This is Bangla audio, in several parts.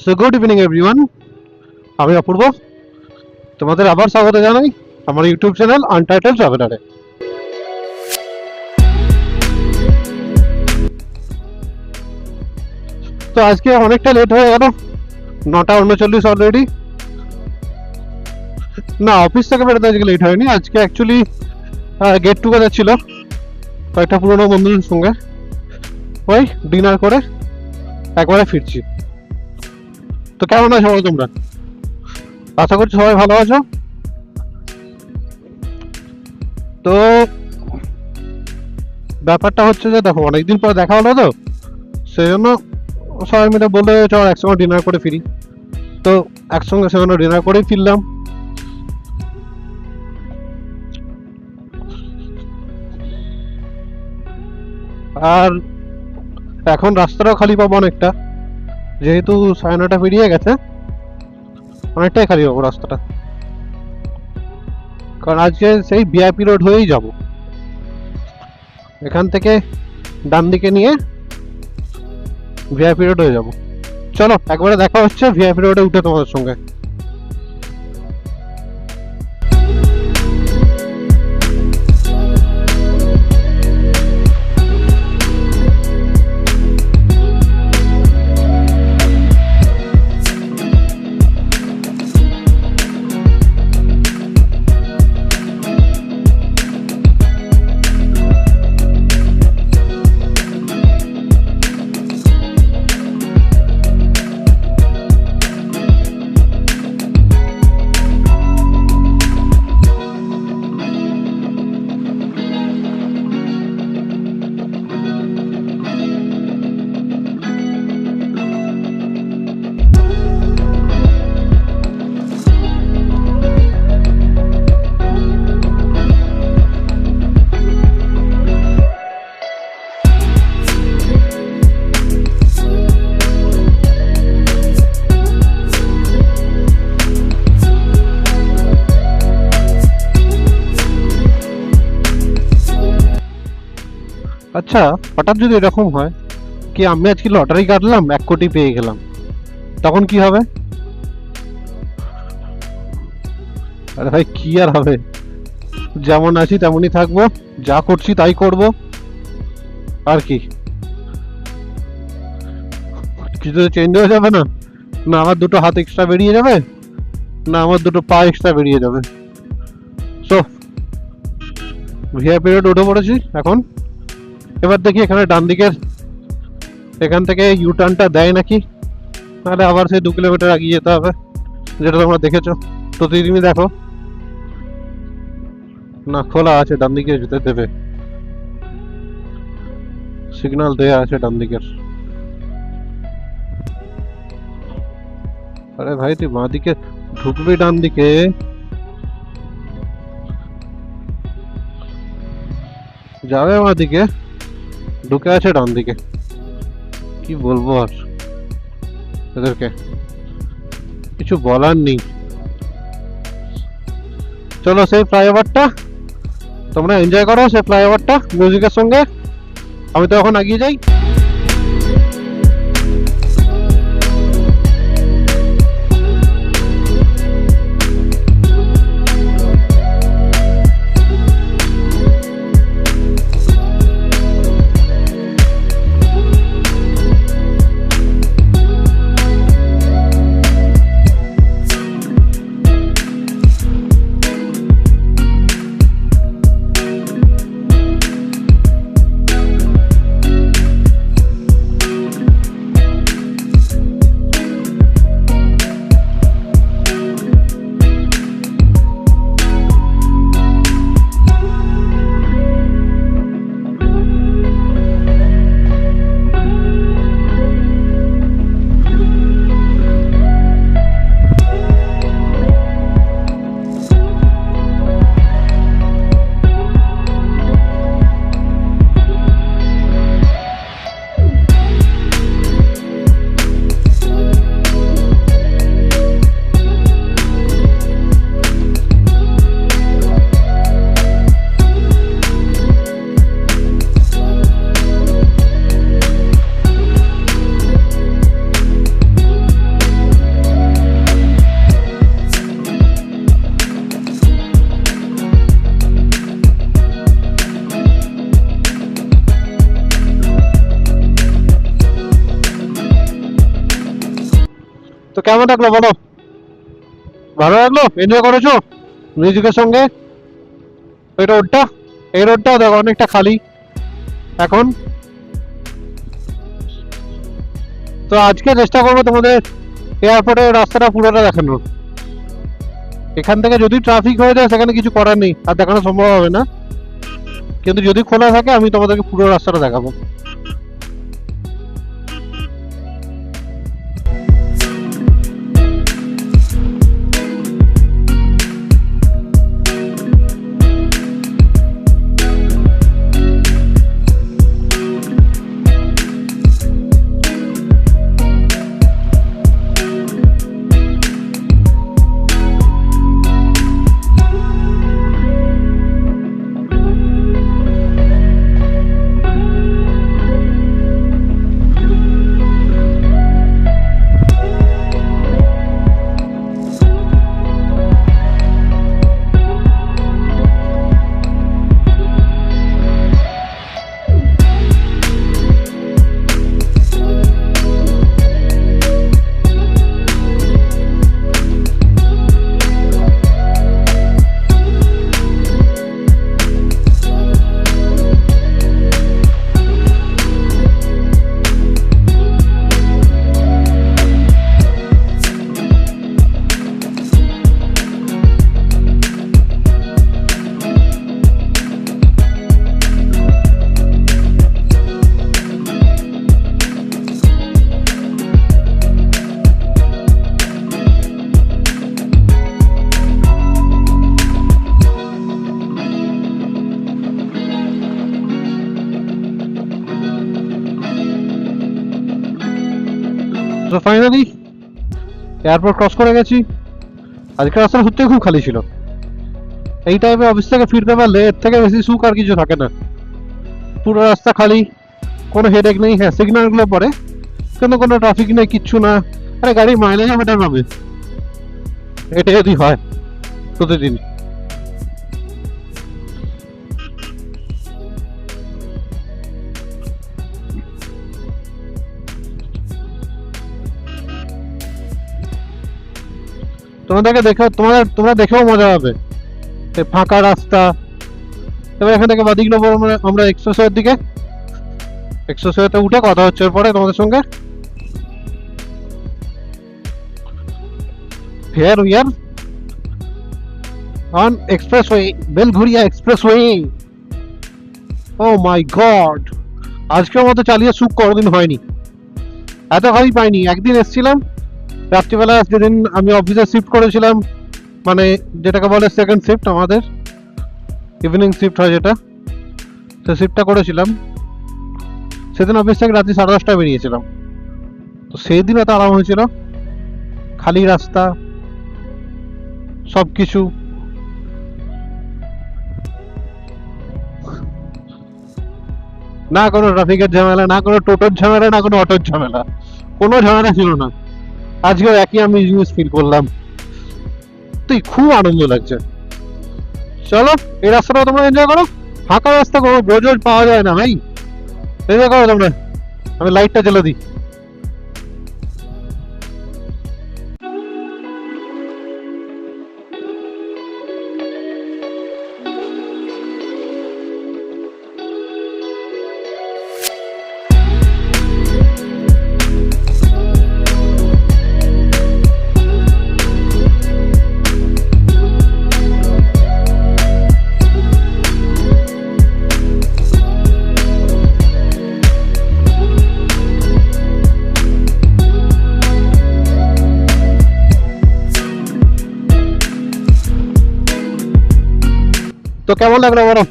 সো গুড ইভিনিং এভরিওয়ান, আমি অপূর্ব। তোমাদের আবার স্বাগত জানাই আমার ইউটিউব চ্যানেল আনটাইটেল ট্রাভেলারে। তো আজকে অনেকটা লেট হয়ে গেল, 9:39 অলরেডি। না, অফিস থেকে বেরোতে আজকে লেট হয়নি। আজকে অ্যাকচুয়ালি গেট টুগেদার ছিল কয়েকটা পুরোনো বন্ধুদের সঙ্গে। ওই ডিনার করে একবারে ফিরছি। তো কেমন আছো সবাই তোমরা? আশা করছি সবাই ভালো আছো। তো ব্যাপারটা হচ্ছে যে দেখো, অনেকদিন পর দেখা হলো, তো সেই জন্য সবাই মিলে বললে চল একসঙ্গে ডিনার করে ফিরি। তো একসঙ্গে সেখানে ডিনার করেই ফিরলাম। আর এখন রাস্তাটাও খালি পাবো অনেকটা, যেহেতু 9:30 পেরিয়ে গেছে, অনেকটাই খালি পাবো রাস্তাটা। কারণ আজকে সেই ভিআইপি রোড হয়েই যাব, এখান থেকে ডান দিকে নিয়ে ভিআইপি রোড হয়ে যাব। চলো একবারে দেখা হচ্ছে ভিআইপি রোডে উঠে তোমাদের সঙ্গে। আচ্ছা, হঠাৎ যদি এরকম হয় কি আমি আজকে লটারি কাটলাম, 1 কোটি পেয়ে গেলাম, তখন কি হবে? আরে ভাই, কি আর হবে, যেমন আছি তেমনই থাকবো, যা করছি তাই করব, আর কি। কিছু চেঞ্জ হয়ে যাবে না। না আমার দুটো হাত এক্সট্রা বেরিয়ে যাবে, না আমার দুটো পা এক্সট্রা বেরিয়ে যাবে। সো ভিআইপি রোড উঠে পড়েছি এখন। এবার দেখি এখানে ডান দিকের এখান থেকে ইউটার্নটা দেয় নাকি, নাহলে আবার সেই 2 কিলোমিটার এগিয়ে যেতে হবে, যেটা তোমরা দেখেছো প্রতিদিনই দেখো। না, খোলা আছে, ডান দিকে যেতে দেবে, সিগন্যাল দেয়া আছে ডান দিকের। আরে ভাই, তুই বাঁ দিকে ঢুকবি, ডান দিকে যাবে, বাঁ দিকে ঢুকে আছে ডান দিকে। কি বলবো আর এদেরকে, কিছু বলার নেই। চলো সেই ফ্লাইওভারটা তোমরা এনজয় করো, সেই ফ্লাইওভারটা মিউজিকের সঙ্গে। আমি তো এখন এগিয়ে যাই। তো কেমন লাগলো বলো? ভালো লাগলো? এনজয় করেছো মিউজিকের সঙ্গে? ওই রোডটা, এই রোডটা দেখো অনেকটা খালি এখন। তো আজকে চেষ্টা করবো তোমাদের এয়ারপোর্টের রাস্তাটা পুরোটা দেখানোর। এখান থেকে যদি ট্রাফিক হয়ে যায় সেখানে কিছু করার নেই, আর দেখানো সম্ভব হবে না, কিন্তু যদি খোলা থাকে আমি তোমাদেরকে পুরো রাস্তাটা দেখাবো। তো ফাইনালি এয়ারপোর্ট ক্রস করে গেছি। আজকে রাস্তাটা সত্যিই খুব খালি ছিল। এই টাইমে অফিস থেকে ফিরতে পারলে এর থেকে বেশি সুখ আর কিছু থাকে না। পুরো রাস্তা খালি, কোনো হেডেক নেই। হ্যাঁ, সিগন্যালগুলো পরে, কিন্তু কোনো ট্রাফিক নেই, কিচ্ছু না। আরে গাড়ির মাইলেজ বেটার পাবে এটা যদি হয় প্রতিদিন। তোমাদেরকে দেখে তোমরা দেখেও মজা হবে, এই ফাঁকা রাস্তা। এবার এখান থেকে বাদিক নেবো আমরা এক্সপ্রেসওয়ের দিকে। এক্সপ্রেসওয়েতে উঠে কথা হচ্ছে এরপরে তোমাদের সঙ্গে। Here we are on expressway, Belgharia expressway. Oh my God, আজকের মতো চালিয়ে সুখ কোনোদিন হয়নি, এত খালি পাইনি। একদিন এসেছিলাম রাত্রিবেলা, যেদিন আমি অফিসে শিফট করেছিলাম, মানে যেটাকে বলে সেকেন্ড শিফট, আমাদের ইভিনিং শিফট হয় যেটা, সে শিফটটা করেছিলাম। সেদিন অফিস থেকে রাত্রি 10:30টায় বেরিয়েছিলাম। তো সেই দিন এত আরাম হয়েছিল, খালি রাস্তা, সবকিছু। না কোনো ট্রাফিকের ঝামেলা, না কোনো টোটোর ঝামেলা, না কোনো অটোর ঝামেলা, কোনো ঝামেলা ছিল না। আজকেও একই আমি জিনিস ফিল করলাম। তুই খুব আনন্দ লাগছে। চলো এই রাস্তাটা তোমরা এনজয় করো। ফাঁকা রাস্তা কোনো রোজ রোজ পাওয়া যায় না ভাই, এনজয় করো তোমরা। আমি লাইটটা জ্বেলে দিই। তো কেমন লাগলো বলো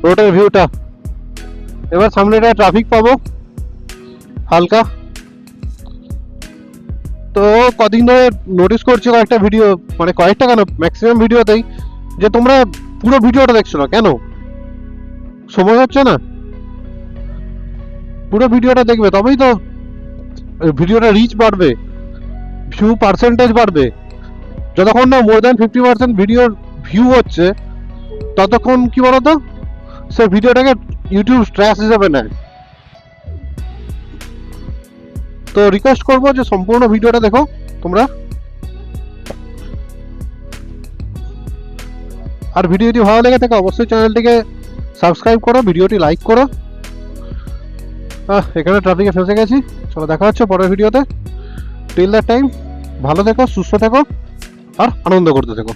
রোডের ভিউটা? এবার সামনে একটা ট্রাফিক পাবো হালকা। তো কদিন ধরে নোটিস করছি কয়েকটা ভিডিও, মানে কয়েকটা কেন, ম্যাক্সিমাম ভিডিওতেই, যে তোমরা পুরো ভিডিওটা দেখছো না কেন? সময় হচ্ছে না। পুরো ভিডিওটা দেখবে, তবেই তো ভিডিওটা রিচ বাড়বে, ভিউ পার্সেন্টেজ বাড়বে। যতক্ষণ না মোর দ্যান 50% ভিডিওর ভিউ হচ্ছে, ততক্ষণ কি বলতো, সে ভিডিওটাকে ইউটিউব ট্র্যাশ হিসেবে নেয়। তো রিকোয়েস্ট করবো যে সম্পূর্ণ ভিডিওটা দেখো তোমরা। আর ভিডিওটি ভালো লেগে থাকে অবশ্যই চ্যানেলটিকে সাবস্ক্রাইব করো, ভিডিওটি লাইক করো। এখানে ট্রাফিকে ফেসে গেছি। চলো দেখা হচ্ছে পরের ভিডিওতে। টিল দ্যাট টাইম ভালো থেকো, সুস্থ থেকো আর আনন্দ করতে থেকো।